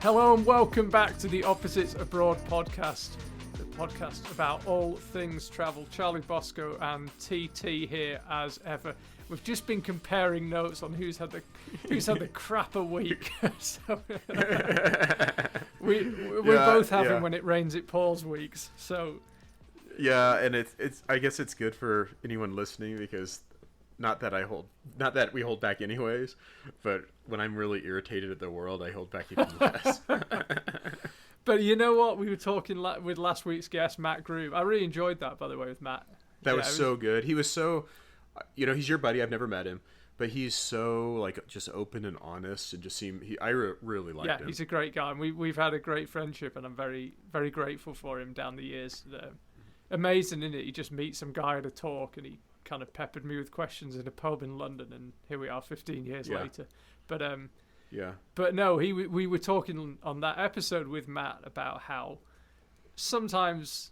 Hello and welcome back to the Opposites Abroad podcast, the podcast about all things travel. Charlie Bosco and TT here as ever. We've just been comparing notes on who's had the crapper week. So, we're both having when it rains it pours weeks. So yeah, and it's I guess it's good for anyone listening because not that we hold back anyways, but when I'm really irritated at the world, I hold back even less. But you know what? We were talking with last week's guest, Matt Groove. I really enjoyed that, by the way, with Matt. That was so good. He was so, he's your buddy. I've never met him, but he's so like just open and honest, and just really liked him. Yeah, he's a great guy, and we've had a great friendship, and I'm very, very grateful for him down the years. Amazing, isn't it? You just meet some guy at a talk, and he kind of peppered me with questions in a pub in London, and here we are 15 years later. But but no, we were talking on that episode with Matt about how sometimes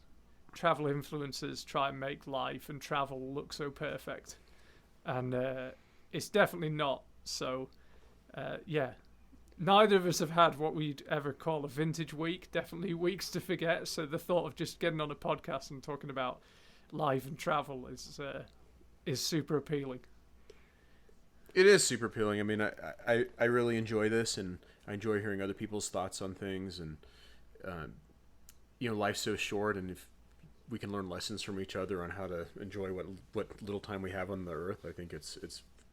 travel influencers try and make life and travel look so perfect, and it's definitely not. So neither of us have had what we'd ever call a vintage week, definitely weeks to forget. So the thought of just getting on a podcast and talking about life and travel is super appealing. It is super appealing. I mean, I really enjoy this, and I enjoy hearing other people's thoughts on things. And life's so short, and if we can learn lessons from each other on how to enjoy what little time we have on the earth, I think it's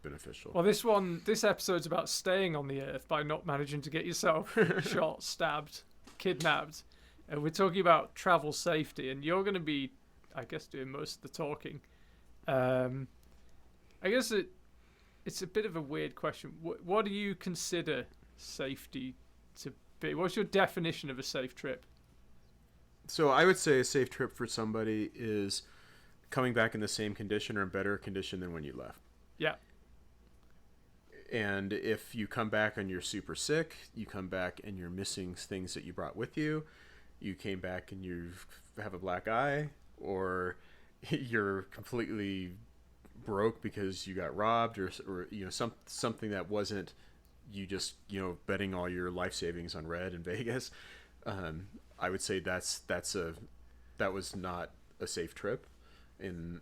beneficial. Well, this episode's about staying on the earth by not managing to get yourself shot, stabbed, kidnapped, and we're talking about travel safety. And you're going to be, I guess, doing most of the talking. I guess it's a bit of a weird question. What do you consider safety to be? What's your definition of a safe trip? So I would say a safe trip for somebody is coming back in the same condition or in better condition than when you left. Yeah. And if you come back and you're super sick, you come back and you're missing things that you brought with you, you came back and you have a black eye, or you're completely broke because you got robbed, or something that wasn't you just betting all your life savings on red in Vegas, I would say that was not a safe trip, and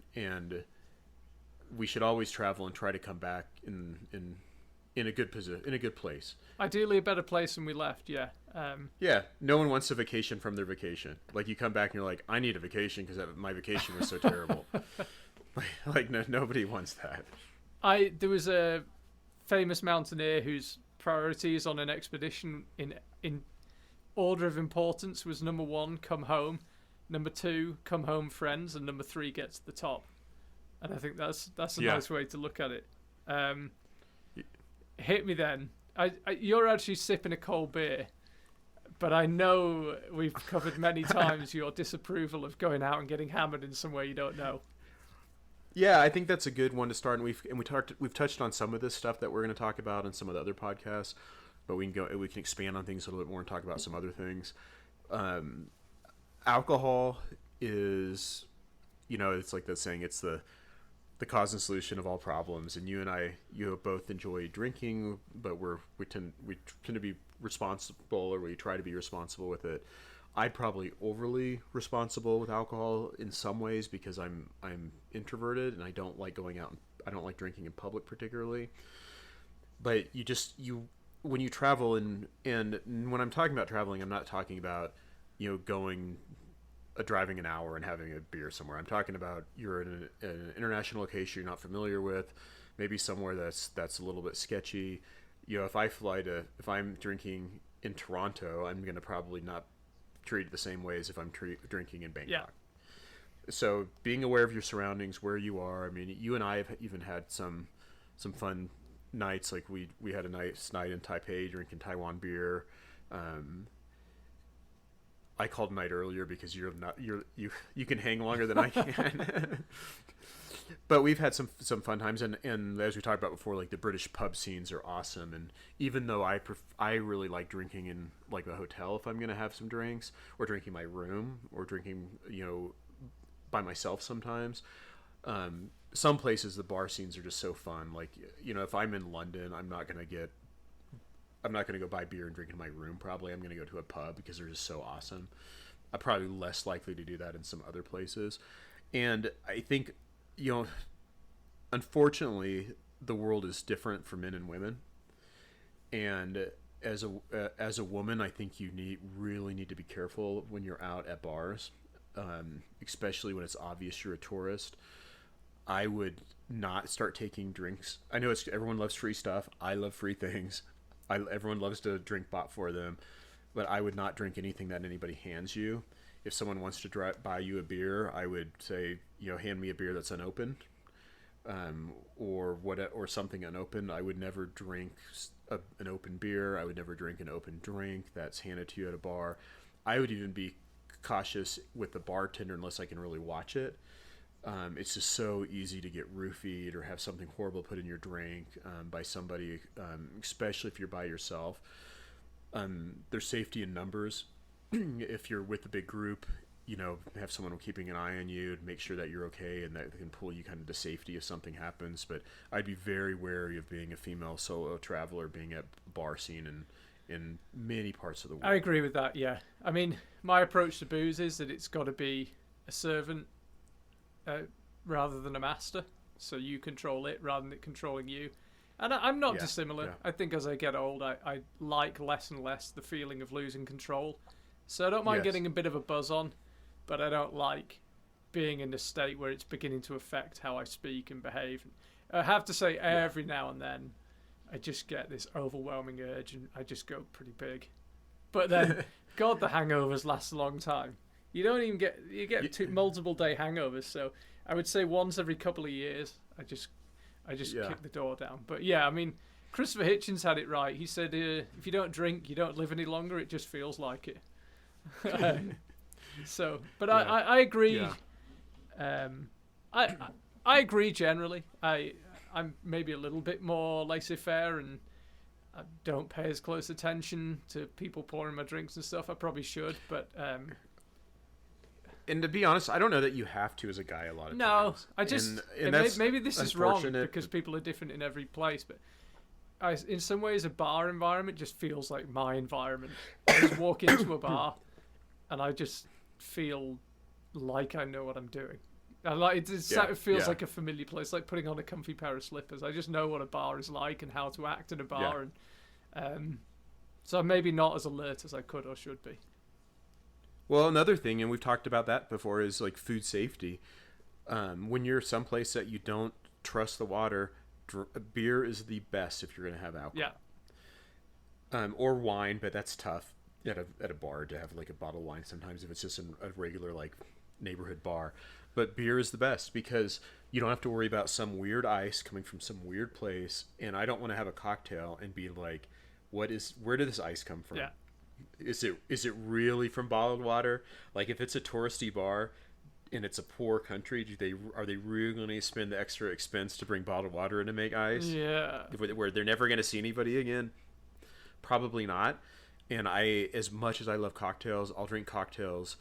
we should always travel and try to come back in a good position, in a good place, ideally a better place than we left. No one wants a vacation from their vacation. Like, you come back and you're like, I need a vacation because my vacation was so terrible. Nobody wants that. There was a famous mountaineer whose priorities on an expedition in order of importance was number 1, come home, number 2, come home friends, and number 3 gets to the top. And I think that's a nice way to look at it. Hit me then. You're actually sipping a cold beer, but I know we've covered many times your disapproval of going out and getting hammered in somewhere you don't know. Yeah, I think that's a good one to start, and we've touched on some of this stuff that we're going to talk about in some of the other podcasts, but we can expand on things a little bit more and talk about some other things. Alcohol is, it's like the saying, it's the cause and solution of all problems, and you both enjoy drinking, but we tend to be responsible, or we try to be responsible with it. I'm probably overly responsible with alcohol in some ways because I'm introverted and I don't like going out. I don't like drinking in public particularly. But when you travel, and when I'm talking about traveling, I'm not talking about driving an hour and having a beer somewhere. I'm talking about you're in an international location you're not familiar with, maybe somewhere that's a little bit sketchy. If I'm drinking in Toronto, I'm going to probably not treat it the same way as if I'm drinking in Bangkok. Yeah. So being aware of your surroundings, where you are. I mean, you and I have even had some fun nights. Like we had a nice night in Taipei drinking Taiwan beer. I called night earlier because you can hang longer than I can. But we've had some fun times, and as we talked about before, like the British pub scenes are awesome. And even though I really like drinking in like a hotel if I'm gonna have some drinks, or drinking in my room, or drinking by myself sometimes. Some places the bar scenes are just so fun. Like if I'm in London, I'm not gonna get I'm not going to go buy beer and drink in my room. Probably I'm going to go to a pub because they're just so awesome. I'm probably less likely to do that in some other places. And I think, unfortunately, the world is different for men and women. And as a woman, I think you really need to be careful when you're out at bars, especially when it's obvious you're a tourist. I would not start taking drinks. I know everyone loves free stuff. I love free things. Everyone loves to drink bought for them, but I would not drink anything that anybody hands you. If someone wants to buy you a beer, I would say, hand me a beer that's unopened, or something unopened. I would never drink an open beer. I would never drink an open drink that's handed to you at a bar. I would even be cautious with the bartender unless I can really watch it. It's just so easy to get roofied or have something horrible put in your drink by somebody, especially if you're by yourself. There's safety in numbers. If you're with a big group, have someone keeping an eye on you to make sure that you're okay and that they can pull you kind of to safety if something happens. But I'd be very wary of being a female solo traveler, being at a bar scene in many parts of the world. I agree with that, yeah. I mean, my approach to booze is that it's got to be a servant rather than a master, so you control it rather than it controlling you. And I'm not dissimilar. I think as I get old, I like less and less the feeling of losing control. So I don't mind getting a bit of a buzz on, but I don't like being in a state where it's beginning to affect how I speak and behave. I have to say, every now and then, I just get this overwhelming urge and I just go pretty big. But then, God, the hangovers last a long time. You don't even get multiple day hangovers. So I would say once every couple of years, I just kick the door down. But yeah, I mean, Christopher Hitchens had it right. He said, if you don't drink, you don't live any longer. It just feels like it. I agree. Yeah. I agree generally. I'm maybe a little bit more laissez-faire and I don't pay as close attention to people pouring my drinks and stuff. I probably should, but and to be honest, I don't know that you have to as a guy a lot of times. I just maybe this is wrong because people are different in every place, but in some ways a bar environment just feels like my environment. I just walk into a bar and I just feel like I know what I'm doing. It feels like a familiar place, like putting on a comfy pair of slippers. I just know what a bar is like and how to act in a bar, and so I'm maybe not as alert as I could or should be. Well, another thing, and we've talked about that before, is like food safety. When you're someplace that you don't trust the water, beer is the best if you're going to have alcohol. Yeah. Or wine, but that's tough at a bar to have like a bottle of wine sometimes if it's just a regular like neighborhood bar. But beer is the best because you don't have to worry about some weird ice coming from some weird place. And I don't want to have a cocktail and be like, where did this ice come from? Yeah. Is it really from bottled water? Like if it's a touristy bar and it's a poor country, are they really going to spend the extra expense to bring bottled water in to make ice? Yeah. Where they're never going to see anybody again? Probably not. And as much as I love cocktails, I'll drink cocktails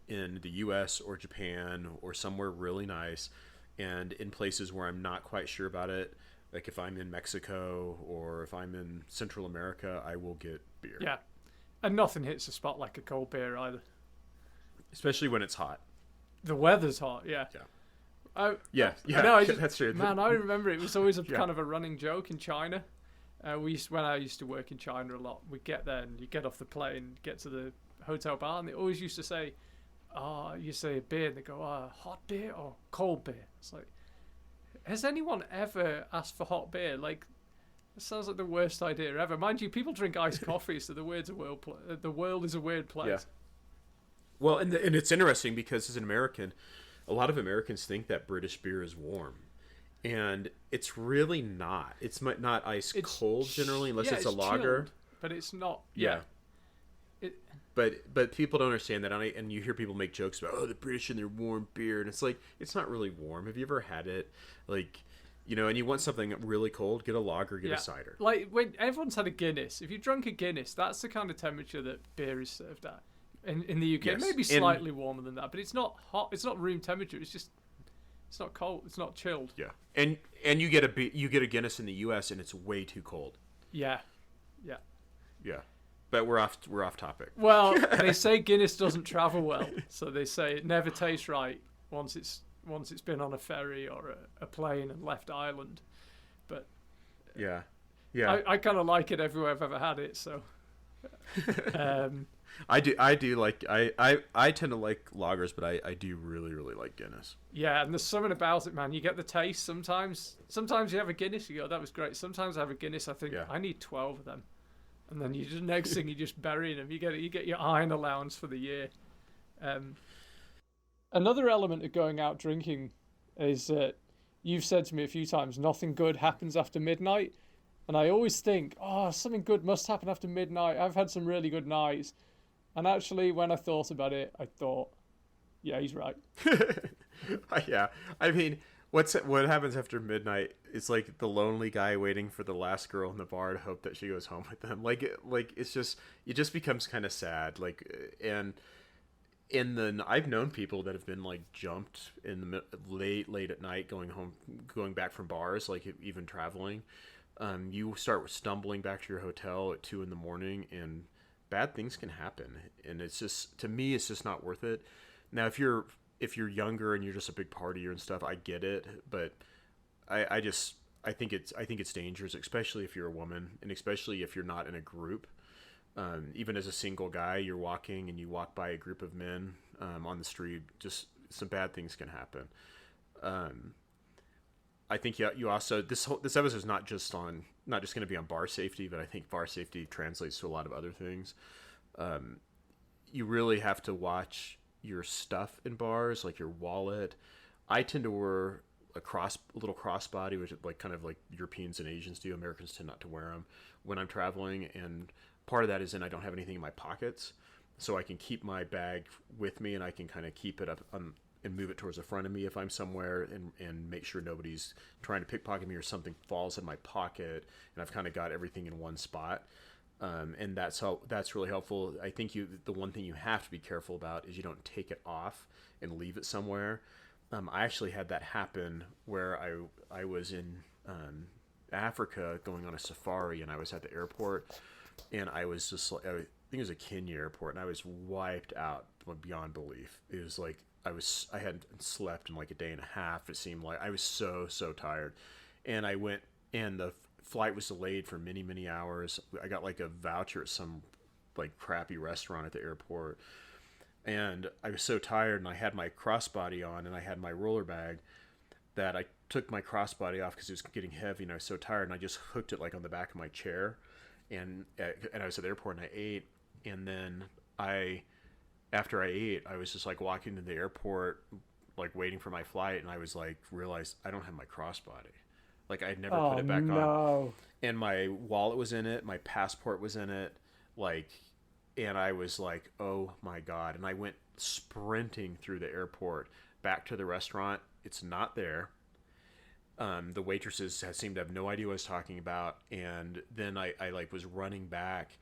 in the US or Japan or somewhere really nice, and in places where I'm not quite sure about it, like if I'm in Mexico or if I'm in Central America, I will get beer. Yeah. And nothing hits a spot like a cold beer either. Especially when it's hot. The weather's hot, yeah. Yeah. That's true. Man, I remember it was always kind of a running joke in China. When I used to work in China a lot, we'd get there and you get off the plane, get to the hotel bar, and they always used to say, you say a beer, and they go, hot beer or cold beer? It's like, has anyone ever asked for hot beer? Like, it sounds like the worst idea ever. Mind you, people drink iced coffee, so the world is a weird place. Yeah. Well, and it's interesting because as an American, a lot of Americans think that British beer is warm. And it's really not. It's not ice cold generally, unless it's a lager. Chilled, but it's not. Yeah. But people don't understand that, and you hear people make jokes about the British and their warm beer, and it's like it's not really warm. Have you ever had it? Like, and you want something really cold, get a lager, get a cider. Like when everyone's had a Guinness, if you drunk a Guinness, that's the kind of temperature that beer is served at. In the UK, yes. Maybe slightly warmer than that, but it's not hot. It's not room temperature. It's not cold. It's not chilled. Yeah, and you get a Guinness in the US, and it's way too cold. Yeah. Yeah, but we're off topic. Well, they say Guinness doesn't travel well, so they say it never tastes right once it's been on a ferry or a plane and left Ireland. But yeah, yeah. I kind of like it everywhere I've ever had it. So I do like I tend to like lagers, but I do really like Guinness. yeah, and there's something about it, man. You get the taste sometimes. Sometimes you have a Guinness, you go, that was great. Sometimes I have a Guinness, I think I need 12 of them, and then you just next thing you're just burying them. You get your iron allowance for the year. Another element of going out drinking is that you've said to me a few times, nothing good happens after midnight. And I always think, oh, something good must happen after midnight. I've had some really good nights. And actually, when I thought about it, I thought, yeah, he's right. Yeah. I mean, what happens after midnight? It's like the lonely guy waiting for the last girl in the bar to hope that she goes home with them. Like it just becomes kind of sad. And I've known people that have been like jumped in the late at night going back from bars, like even traveling. You start stumbling back to your hotel at 2 a.m. and bad things can happen. And it's just, to me, it's just not worth it. Now, if you're younger and you're just a big partier and stuff, I get it. But I think it's dangerous, especially if you're a woman and especially if you're not in a group. Even as a single guy, you're walking and you walk by a group of men on the street, just some bad things can happen. I think you also this episode is not just going to be on bar safety, but I think bar safety translates to a lot of other things. You really have to watch your stuff in bars, like your wallet. I tend to wear a little crossbody, which is like kind of like Europeans and Asians do. Americans tend not to wear them when I'm traveling, and part of that is I don't have anything in my pockets, so I can keep my bag with me and I can kind of keep it up and move it towards the front of me if I'm somewhere, and make sure nobody's trying to pickpocket me or something falls in my pocket, and I've kind of got everything in one spot. And that's really helpful. I think the one thing you have to be careful about is you don't take it off and leave it somewhere. I actually had that happen where I was in Africa going on a safari, and I was at the airport, and I was just like, I think it was a Kenya airport, and I was wiped out beyond belief. It was like I hadn't slept in like a day and a half. It seemed like I was so tired, and I went, and the flight was delayed for many hours. I got like a voucher at some like crappy restaurant at the airport, and I was so tired, and I had my crossbody on, and I had my roller bag, that I took my crossbody off because it was getting heavy, and I was so tired, and I just hooked it like on the back of my chair, and I was at the airport, and I ate, and then after I ate, I was just like walking to the airport, like waiting for my flight, and I was like, realized I don't have my crossbody. Like I'd never put it back on. And my wallet was in it, my passport was in it, and I was like, oh my God. And I went sprinting through the airport back to the restaurant. It's not there. The waitresses seemed to have no idea what I was talking about. And then I was running back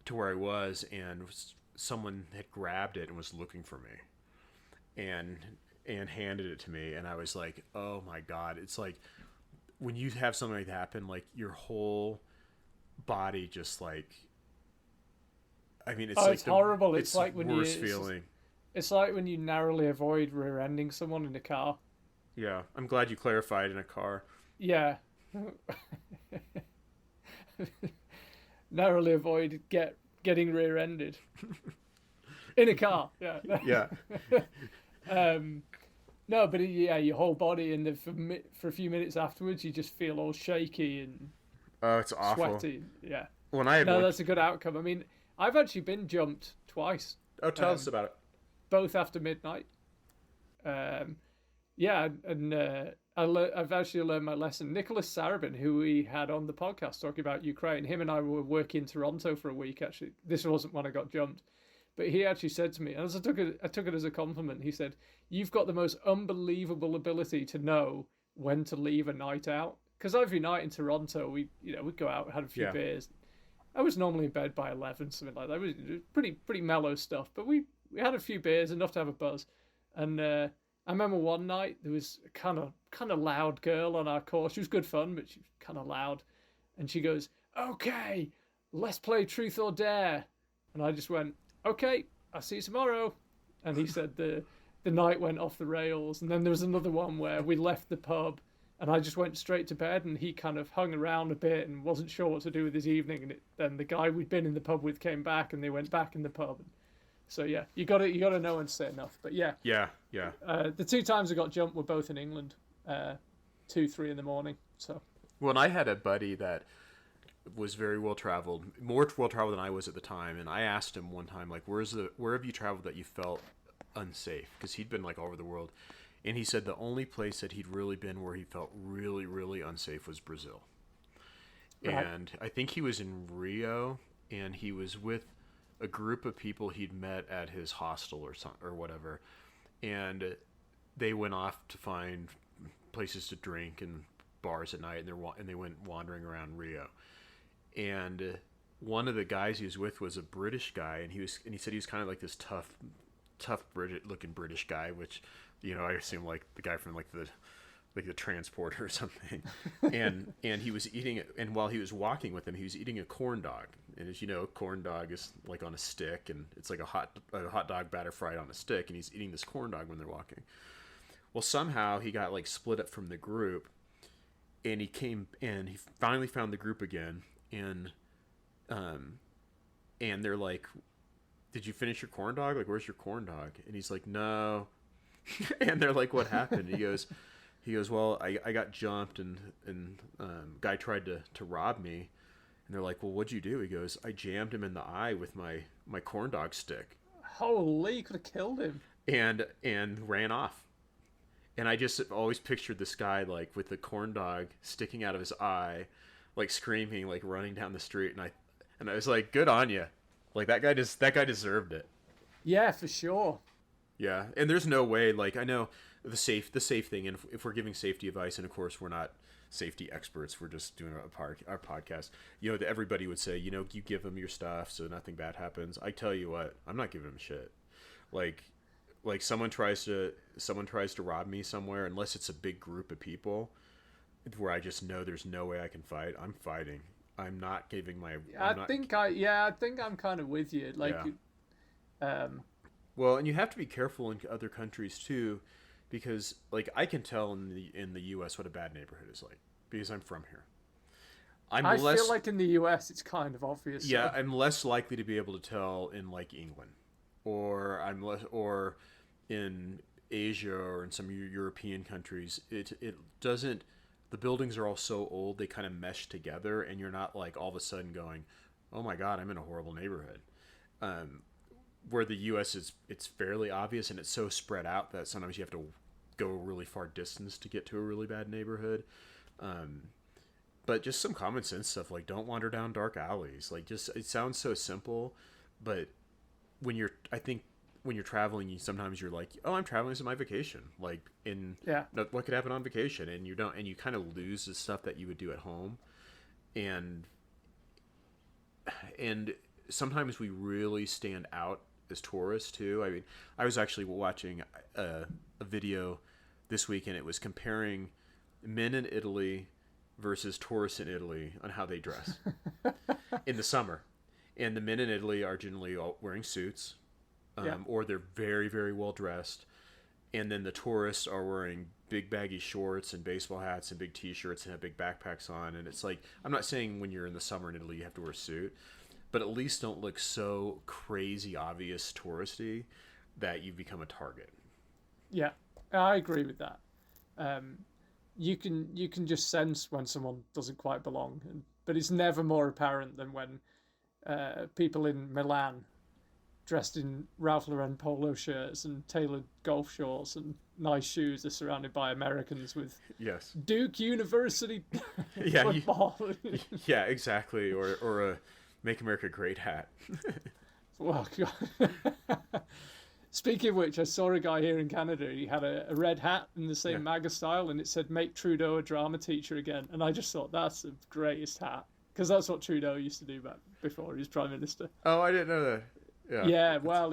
to where I was, and someone had grabbed it and was looking for me and handed it to me. And I was like, oh my God. It's like when you have something like that happen, like your whole body just like, I mean, it's it's horrible. It's like when worst feeling. It's like when you narrowly avoid rear-ending someone in a car. Yeah, I'm glad you clarified in a car. Yeah. Narrowly avoid getting rear-ended in a car. Yeah. Yeah. No, but yeah, your whole body, and for a few minutes afterwards, you just feel all shaky and it's awful. Sweaty. Yeah. That's a good outcome. I mean, I've actually been jumped twice. Oh, tell us about it. Both after midnight. Yeah, and I've actually learned my lesson. Nicholas Sarabin, who we had on the podcast talking about Ukraine, him and I were working in Toronto for a week, actually. This wasn't when I got jumped. But he actually said to me, and I took it as a compliment, he said, you've got the most unbelievable ability to know when to leave a night out. Because every night in Toronto, we'd go out, had a few beers. I was normally in bed by 11, something like that. It was pretty mellow stuff. But we had a few beers, enough to have a buzz. And I remember one night, there was a kind of loud girl on our course. She was good fun, but she was kind of loud. And she goes, okay, let's play Truth or Dare. And I just went, okay, I'll see you tomorrow. And he said the night went off the rails. And then there was another one where we left the pub and I just went straight to bed, and he kind of hung around a bit and wasn't sure what to do with his evening. And then the guy we'd been in the pub with came back, and they went back in the pub. So yeah, you got to know when to say enough. But yeah, Yeah. the 2 times I got jumped were both in England, 2-3 in the morning. So Well, and I had a buddy that was very well traveled, more well traveled than I was at the time, and I asked him one time, like, where have you traveled that you felt unsafe? Because he'd been like all over the world, and he said the only place that he'd really been where he felt really, really unsafe was Brazil. right. And I think he was in Rio, and he was with a group of people he'd met at his hostel or whatever, and they went off to find places to drink and bars at night, and they went wandering around Rio. And one of the guys he was with was a British guy, and he said he was kind of like this tough British looking British guy, which, I assume like the guy from like the transporter or something. and he was eating it, and while he was walking with him, he was eating a corn dog. And as you know, corn dog is like on a stick, and it's like a hot dog batter fried on a stick, and he's eating this corn dog when they're walking. Well, somehow he got like split up from the group, and he finally found the group again, and they're like, did you finish your corn dog? Like, where's your corn dog? And he's like, no. And they're like, what happened? He goes, well, I got jumped, and guy tried to rob me. And they're like, well, what'd you do? He goes, I jammed him in the eye with my corn dog stick. Holy, you could have killed him. And ran off. And I just always pictured this guy like with the corn dog sticking out of his eye, like screaming, like running down the street. And I was like, good on you. Like that guy deserved it. Yeah, for sure. Yeah, and there's no way. Like, I know the safe thing, and if we're giving safety advice, and of course we're not safety experts, we're just doing our podcast. Everybody would say, you give them your stuff so nothing bad happens. I tell you what, I'm not giving them shit. Like someone tries to rob me somewhere, unless it's a big group of people, where I just know there's no way I can fight. I'm fighting. I'm not giving my. I think I'm kind of with you. Like, yeah. Well, and you have to be careful in other countries too, because like I can tell in the U.S. what a bad neighborhood is like because I'm from here. I feel like in the U.S. it's kind of obvious. Yeah, so. I'm less likely to be able to tell in like England, or in Asia or in some European countries. It doesn't. The buildings are all so old, they kind of mesh together, and you're not like all of a sudden going, oh my God, I'm in a horrible neighborhood. Where the U.S. it's fairly obvious, and it's so spread out that sometimes you have to go a really far distance to get to a really bad neighborhood. But just some common sense stuff, like don't wander down dark alleys. Like, just, it sounds so simple, but when you're traveling, sometimes you're like, oh, I'm traveling as my vacation. Like, what could happen on vacation? And you kind of lose the stuff that you would do at home. And sometimes we really stand out as tourists too. I mean, I was actually watching a video this week, and it was comparing men in Italy versus tourists in Italy on how they dress in the summer. And the men in Italy are generally all wearing suits, or they're very, very well dressed. And then the tourists are wearing big baggy shorts and baseball hats and big t-shirts and have big backpacks on. And it's like, I'm not saying when you're in the summer in Italy you have to wear a suit, but at least don't look so crazy obvious touristy that you become a target. Yeah, I agree with that. You can just sense when someone doesn't quite belong, but it's never more apparent than when people in Milan dressed in Ralph Lauren polo shirts and tailored golf shorts and nice shoes are surrounded by Americans with Duke University football. Yeah, exactly. Or a Make America Great hat. Well, God. Speaking of which, I saw a guy here in Canada. He had a red hat in the same MAGA style, and it said "Make Trudeau a drama teacher again." And I just thought that's the greatest hat, because that's what Trudeau used to do back before he was Prime Minister. Oh, I didn't know that. Yeah, well,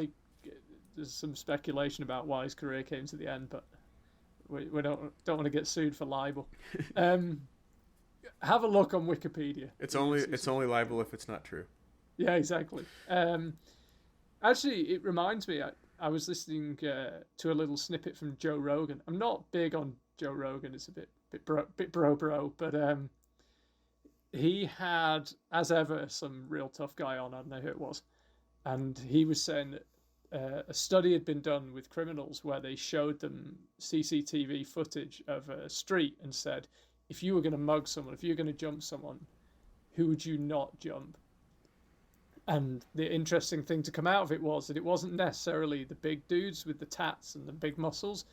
there's some speculation about why his career came to the end, but we don't want to get sued for libel. have a look on Wikipedia. It's only libel if it's not true. Yeah, exactly. Actually, it reminds me. I was listening to a little snippet from Joe Rogan. I'm not big on Joe Rogan. It's a bit bro. But he had, as ever, some real tough guy on. I don't know who it was, and he was saying that a study had been done with criminals where they showed them CCTV footage of a street and said, if you were going to mug someone, if you were going to jump someone, who would you not jump? And the interesting thing to come out of it was that it wasn't necessarily the big dudes with the tats and the big muscles.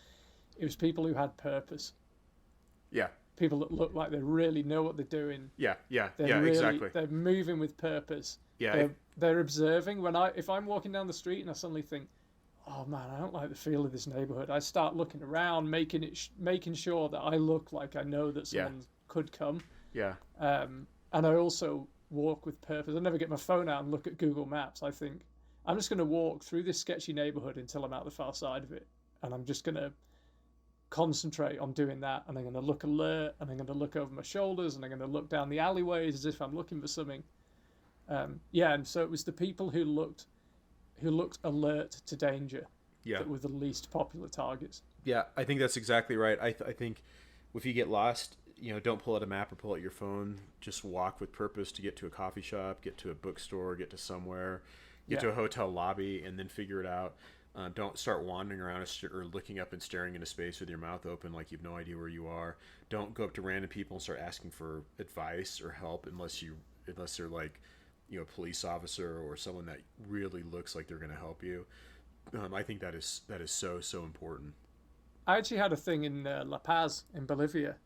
It was people who had purpose. Yeah. People that look like they really know what they're doing. Yeah, Exactly. They're moving with purpose. Yeah. They're observing. If I'm walking down the street and I suddenly think, oh man, I don't like the feel of this neighborhood, I start looking around, making sure that I look like I know that someone could come. Yeah. And I also walk with purpose. I never get my phone out and look at Google Maps. I think I'm just going to walk through this sketchy neighborhood until I'm out the far side of it, and I'm just going to concentrate on doing that. And I'm going to look alert, and I'm going to look over my shoulders, and I'm going to look down the alleyways as if I'm looking for something. And so it was the people who looked alert to danger that were the least popular targets. Yeah, I think that's exactly right. I think if you get lost, don't pull out a map or pull out your phone. Just walk with purpose to get to a coffee shop, get to a bookstore, get to somewhere, get to a hotel lobby, and then figure it out. Don't start wandering around or looking up and staring into space with your mouth open like you've no idea where you are. Don't go up to random people and start asking for advice or help unless they're like, a police officer or someone that really looks like they're going to help you. I think that is so important. I actually had a thing in La Paz in Bolivia,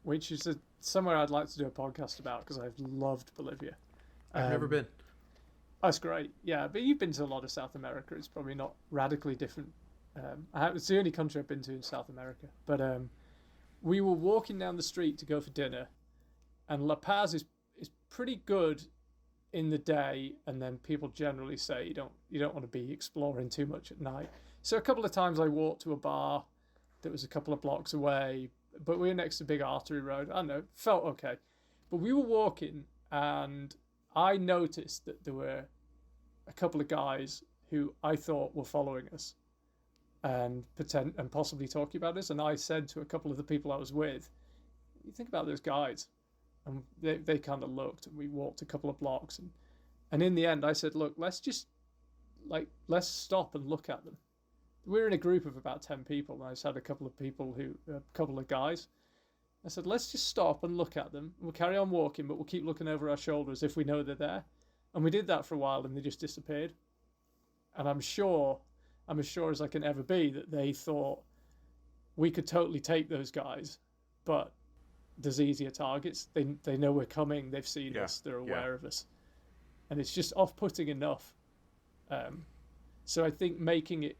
which is somewhere I'd like to do a podcast about because I've loved Bolivia. I've never been. That's great. Yeah, but you've been to a lot of South America. It's probably not radically different. It's the only country I've been to in South America. But we were walking down the street to go for dinner, and La Paz is pretty good in the day, and then people generally say you don't want to be exploring too much at night. So a couple of times I walked to a bar that was a couple of blocks away, but we were next to a big artery road. I don't know, felt okay. But we were walking, and I noticed that there were a couple of guys who I thought were following us and possibly talking about us. And I said to a couple of the people I was with, you think about those guys. And they kind of looked, and we walked a couple of blocks. And in the end, I said, look, let's stop and look at them. We're in a group of about 10 people, and I just had a couple of guys. I said, let's just stop and look at them. We'll carry on walking, but we'll keep looking over our shoulders if we know they're there. And we did that for a while, and they just disappeared. And I'm as sure as I can ever be that they thought we could totally take those guys, but there's easier targets. They know we're coming. They've seen us. They're aware of us. And it's just off-putting enough. So I think making it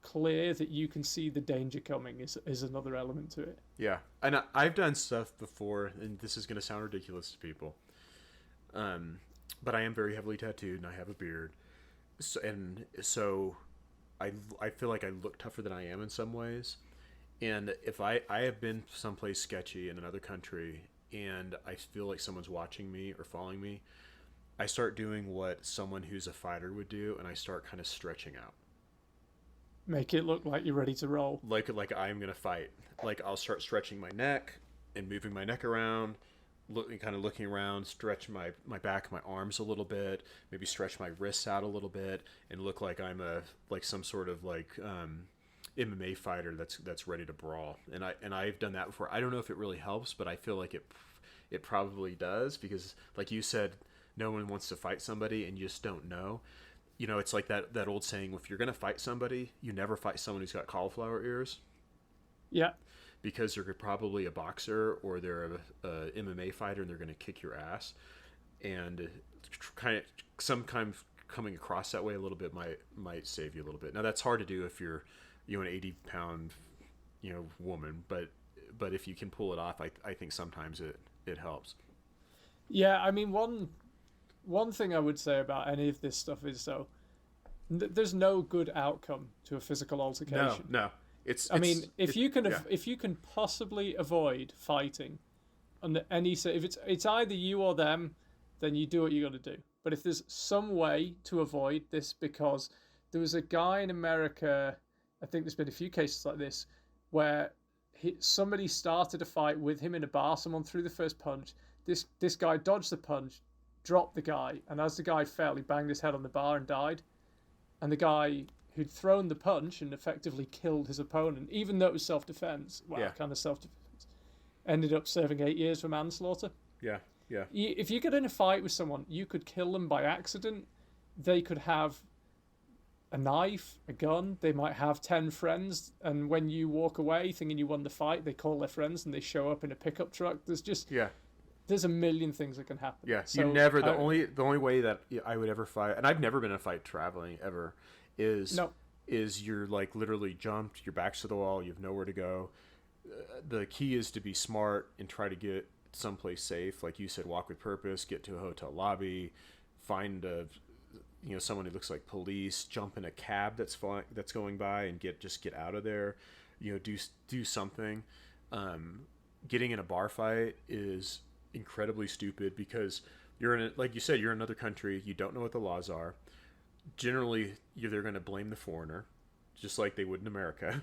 clear that you can see the danger coming is another element to it. Yeah. And I've done stuff before, and this is going to sound ridiculous to people. But I am very heavily tattooed, and I have a beard. So I feel like I look tougher than I am in some ways. And if I have been someplace sketchy in another country and I feel like someone's watching me or following me, I start doing what someone who's a fighter would do, and I start kind of stretching out. Make it look like you're ready to roll. Like I'm going to fight. Like I'll start stretching my neck and moving my neck around, looking around, stretch my back, my arms a little bit, maybe stretch my wrists out a little bit, and look like I'm some sort of MMA fighter that's ready to brawl. And I've done that before. I don't know if it really helps, but I feel like it probably does, because like you said, no one wants to fight somebody and you just don't know. It's like that old saying, if you're going to fight somebody, you never fight someone who's got cauliflower ears. Yeah. Because they're probably a boxer or they're a MMA fighter and they're going to kick your ass. And sometimes coming across that way a little bit might save you a little bit. Now that's hard to do if you're an 80-pound woman, but if you can pull it off, I think sometimes it helps. Yeah, I mean one thing I would say about any of this stuff is there's no good outcome to a physical altercation. No. If you can possibly avoid fighting, under any if it's either you or them, then you do what you got to do. But if there's some way to avoid this, because there was a guy in America, I think there's been a few cases like this, where somebody started a fight with him in a bar. Someone threw the first punch. This guy dodged the punch, dropped the guy, and as the guy fell, he banged his head on the bar and died. And the guy who'd thrown the punch and effectively killed his opponent, even though it was self-defense, kind of self-defense, ended up serving 8 years for manslaughter. Yeah, yeah. If you get in a fight with someone, you could kill them by accident. They could have a knife, a gun. They might have 10 friends, and when you walk away thinking you won the fight, they call their friends and they show up in a pickup truck. There's a million things that can happen. Yeah, so you never. The only way that I would ever fight, and I've never been in a fight traveling ever, is you're like literally jumped, your back's to the wall, you have nowhere to go. The key is to be smart and try to get someplace safe, like you said, walk with purpose, get to a hotel lobby, find someone who looks like police, jump in a cab that's going by and get out of there. Do something. Getting in a bar fight is incredibly stupid because like you said, you're in another country, you don't know what the laws are. Generally, they're going to blame the foreigner, just like they would in America.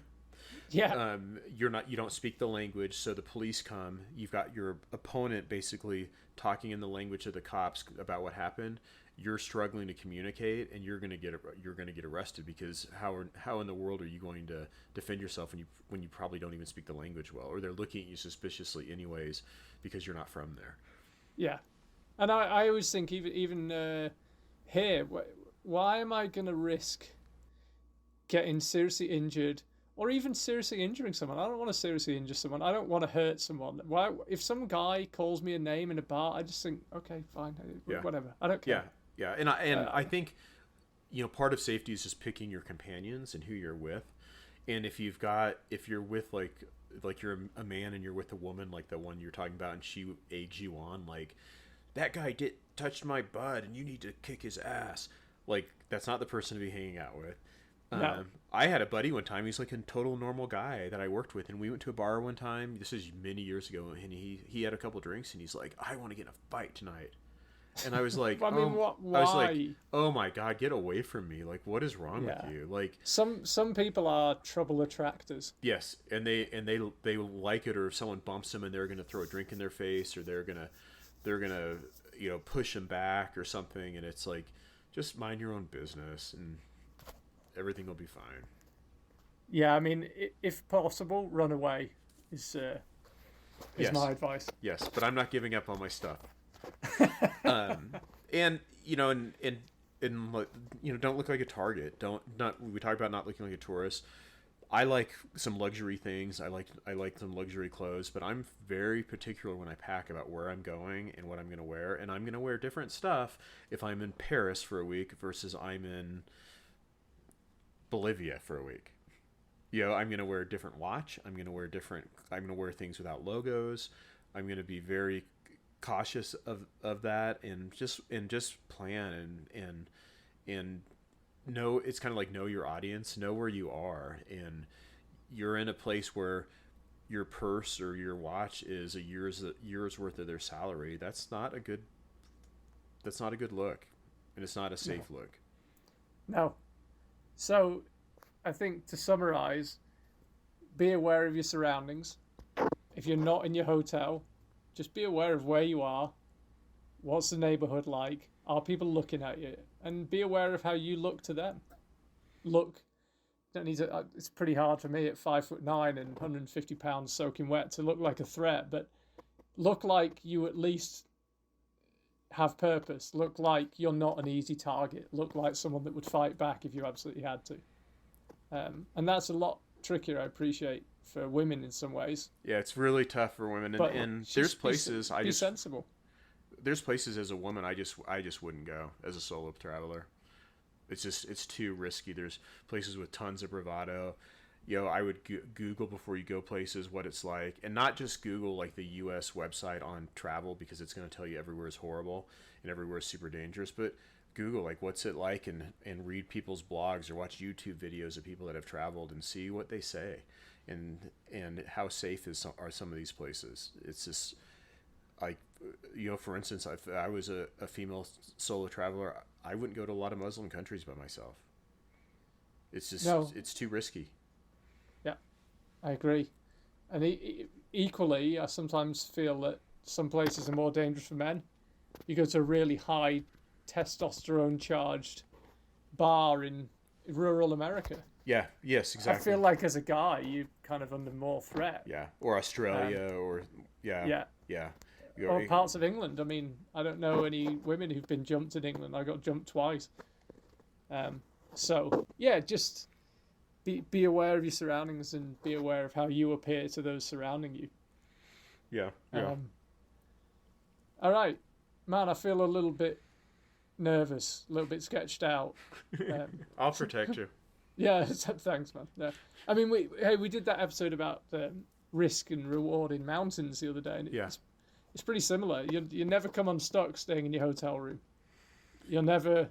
Yeah. You don't speak the language, so the police come. You've got your opponent basically talking in the language of the cops about what happened. You're struggling to communicate, and you're going to get arrested because how in the world are you going to defend yourself when you probably don't even speak the language well, or they're looking at you suspiciously anyways because you're not from there. Yeah, and I always think even here, why am I going to risk getting seriously injured? Or even seriously injuring someone. I don't want to seriously injure someone. I don't want to hurt someone. Why? If some guy calls me a name in a bar, I just think, okay, fine, whatever. I don't care. Yeah. And I think, part of safety is just picking your companions and who you're with. And if you're with like you're a man and you're with a woman like the one you're talking about, and she eggs you on, like, that guy touched my butt and you need to kick his ass. Like, that's not the person to be hanging out with. No. I had a buddy one time. He's like a total normal guy that I worked with, and we went to a bar one time. This is many years ago, and he had a couple drinks, and he's like, "I want to get in a fight tonight." And I was like, I mean, why? I was like, "Oh my god, get away from me! Like, what is wrong with you?" Like, some people are trouble attractors. Yes, and they like it, or if someone bumps them and they're gonna throw a drink in their face, or they're gonna push them back or something, and it's like, just mind your own business and everything will be fine. Yeah, I mean, if possible, run away is Yes. my advice. Yes, but I'm not giving up on my stuff. And don't look like a target. We talk about not looking like a tourist. I like some luxury things. I like some luxury clothes, but I'm very particular when I pack about where I'm going and what I'm going to wear, and I'm going to wear different stuff if I'm in Paris for a week versus I'm in Bolivia for a week. I'm going to wear a different watch. I'm going to wear things without logos. I'm going to be very cautious of that, and just plan and know. It's kind of like know your audience, know where you are, and you're in a place where your purse or your watch is a year's worth of their salary. That's not a good look, and it's not a safe look. No. So, I think to summarize, be aware of your surroundings. If you're not in your hotel, just be aware of where you are. What's the neighborhood like? Are people looking at you? And be aware of how you look to them. It's pretty hard for me at 5'9" and 150 pounds soaking wet to look like a threat, but look like you at least have purpose. Look like you're not an easy target. Look like someone that would fight back if you absolutely had to. And that's a lot trickier, I appreciate, for women in some ways. Yeah, it's really tough for women. And there's places be sensible. There's places as a woman I just wouldn't go as a solo traveler. It's too risky. There's places with tons of bravado. I would Google before you go places what it's like, and not just Google like the U.S. website on travel, because it's going to tell you everywhere is horrible and everywhere is super dangerous. But Google like what's it like, and read people's blogs or watch YouTube videos of people that have traveled and see what they say, and how safe are some of these places. It's just like, for instance, if I was a female solo traveler, I wouldn't go to a lot of Muslim countries by myself. It's just No. it's too risky. Yeah, I agree. And equally, I sometimes feel that some places are more dangerous for men. You go to a really high testosterone charged bar in rural America. Yeah. Yes. Exactly. I feel like as a guy, you're kind of under more threat. Yeah. Or Australia, or Yeah. yeah. Or parts of England. I mean, I don't know any women who've been jumped in England. I got jumped twice. So yeah, just be aware of your surroundings and be aware of how you appear to those surrounding you. Yeah. Yeah. All right, man. I feel a little bit nervous, a little bit sketched out. I'll protect you. Yeah, thanks, man. Yeah. I mean, we did that episode about risk and reward in mountains the other day, and it's pretty similar. You never come unstuck staying in your hotel room. You'll never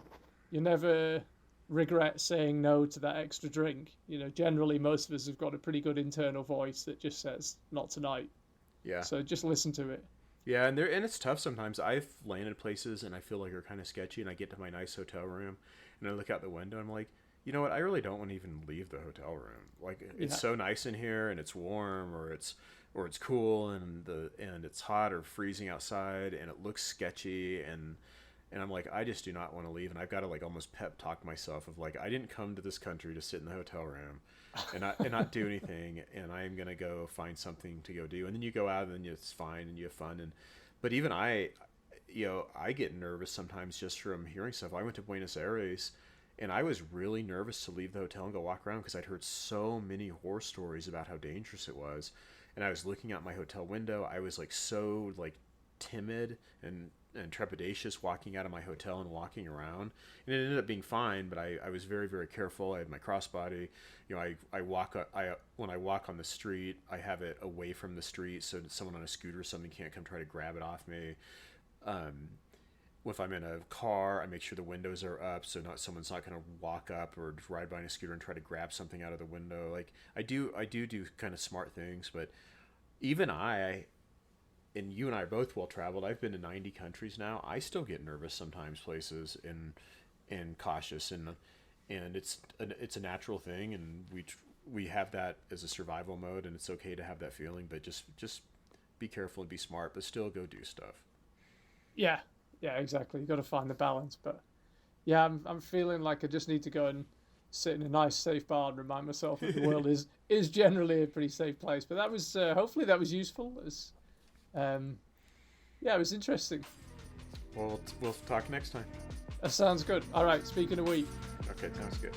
regret saying no to that extra drink. Generally most of us have got a pretty good internal voice that just says not tonight. Yeah. So just listen to it. Yeah, and it's tough sometimes. I've landed places and I feel like they're kind of sketchy, and I get to my nice hotel room and I look out the window and I'm like, you know what? I really don't want to even leave the hotel room. Like, it's so nice in here, and it's warm, or it's cool, and it's hot or freezing outside, and it looks sketchy, and I'm like, I just do not want to leave, and I've got to like almost pep talk myself of like, I didn't come to this country to sit in the hotel room and not do anything, and I'm gonna go find something to go do. And then you go out and then it's fine and you have fun. But even I get nervous sometimes just from hearing stuff. I went to Buenos Aires and I was really nervous to leave the hotel and go walk around because I'd heard so many horror stories about how dangerous it was. And I was looking out my hotel window. I was like so like timid and trepidatious walking out of my hotel and walking around. And it ended up being fine, but I was very, very careful. I had my crossbody. When I walk on the street, I have it away from the street so that someone on a scooter or something can't come try to grab it off me. If I'm in a car, I make sure the windows are up so someone's not going to walk up or ride by in a scooter and try to grab something out of the window. Like I do kind of smart things, but even and you and I are both well traveled. I've been to 90 countries now. I still get nervous sometimes places and cautious, and it's a natural thing, and we have that as a survival mode, and it's okay to have that feeling, but just be careful and be smart, but still go do stuff. Yeah. Yeah, exactly. You've got to find the balance. But yeah, I'm feeling like I just need to go and sit in a nice, safe bar and remind myself that the world is generally a pretty safe place. But that was hopefully that was useful. It was interesting. Well, we'll talk next time. That sounds good. All right, speak in a week. Okay, sounds good.